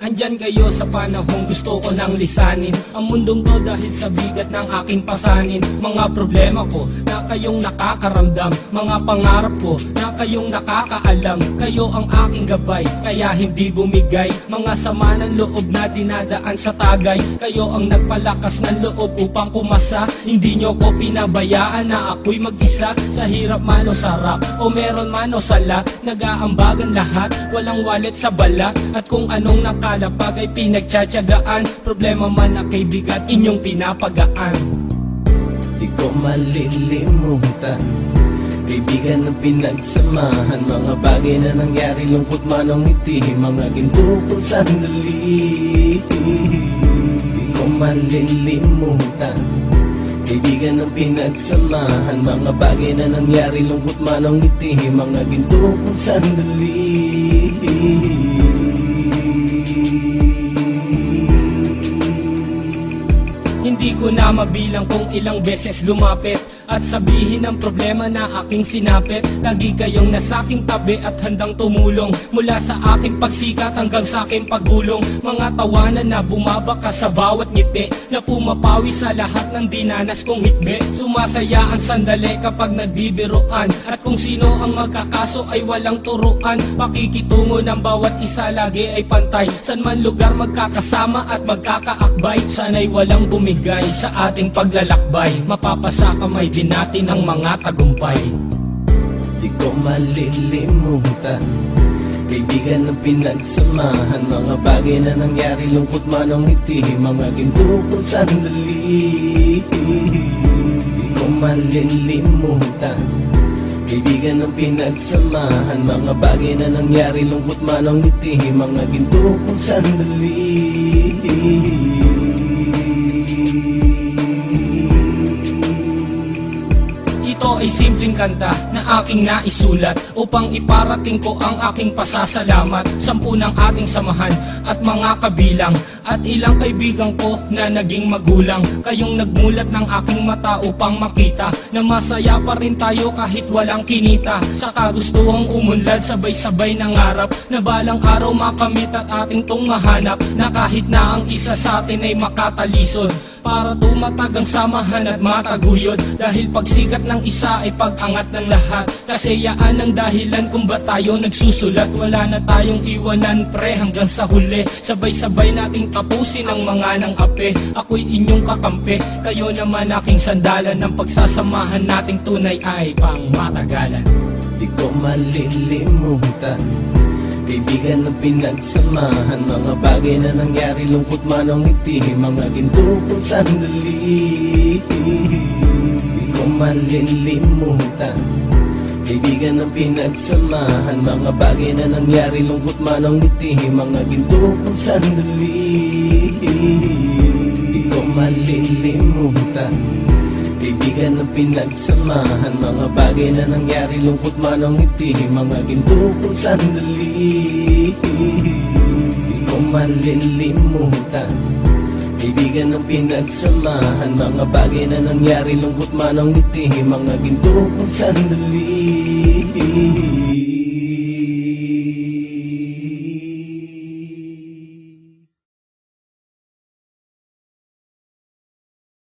Andyan kayo sa panahong gusto ko nang lisanin ang mundong to dahil sa bigat ng aking pasanin. Mga problema ko na kayong nakakaramdam, mga pangarap ko na kayong nakakaalam. Kayo ang aking gabay, kaya hindi bumigay. Mga sama ng loob na dinadaan sa tagay, kayo ang nagpalakas ng loob upang kumasa. Hindi nyo ko pinabayaan na ako'y mag-isa. Sa hirap man o sarap, o meron man o sala, nag-aambagan lahat, walang walet sa balat. At kung anong nakalapag ay pinagtsatsagaan, problema man na kay bigat, inyong pinapagaan. Di ko malilimutan, kaibigan ng pinagsamahan, mga bagay na nangyari, lungkot man o ngiti, mga ginto kong sandali. Di ko malilimutan, kaibigan ng pinagsamahan, mga bagay na nangyari, lungkot man o ngiti, mga ginto kong sandali. Hindi ko na mabilang kung ilang beses lumapit at sabihin ang problema na aking sinapit. Lagi kayong nasa aking tabi at handang tumulong, mula sa aking pagsikat hanggang sa aking paggulong. Mga tawanan na bumabaka sa bawat ngiti, na pumapawi sa lahat ng dinanas kong hitbe. Sumasaya ang sandali kapag nagbibiruan, at kung sino ang magkakaso ay walang turuan. Pakikitungo ng bawat isa lagi ay pantay, san man lugar magkakasama at magkakaakbay. Sana'y walang bumigay sa ating paglalakbay, mapapasa kamay din natin ang mga tagumpay. Di ko malilimutan, kaibigan ng pinagsamahan, mga bagay na nangyari, lungkot man o ngiti, mga ginto kong sandali. Di ko malilimutan, kaibigan ng pinagsamahan, mga bagay na nangyari, lungkot man o ngiti, mga ginto kong sandali. Ito ay simpleng kanta na aking naisulat upang iparating ko ang aking pasasalamat. 10 ng ating samahan at mga kabilang, at ilang kaibigan ko na naging magulang. Kayong nagmulat ng aking mata upang makita na masaya pa rin tayo kahit walang kinita. Sa kagustuhang umunlad, sabay-sabay nangarap na balang araw makamit at ating tong mahanap, na kahit na ang isa sa atin ay makatalisod, para tumatag ang samahan at mataguyod. Dahil pagsikat ng isa ay pag-angat ng lahat, kasi yaan ang dahilan kung ba tayo nagsusulat. Wala na tayong iwanan pre hanggang sa huli, sabay-sabay nating tapusin ang mga nang ape. Ako'y inyong kakampi, kayo naman aking sandalan, ng pagsasamahan nating tunay ay pang matagalan. Di ko malilimutan, kaibigan ng pinagsamahan, mga bagay na nangyari, lungkot man o ngiti, mga ginto kong sandali. Di ko malilimutan, kaibigan ng pinagsamahan, mga bagay na nangyari, lungkot man o ngiti, mga ginto kong sandali. Di ko malilimutan, kaibigan ng pinagsamahan, mga bagay na nangyari, lungkot man o ngiti, mga ginto kong sandali. Di ko malilimutan, kaibigan ng pinagsamahan, mga bagay na nangyari, lungkot man o ngiti, mga ginto kong sandali.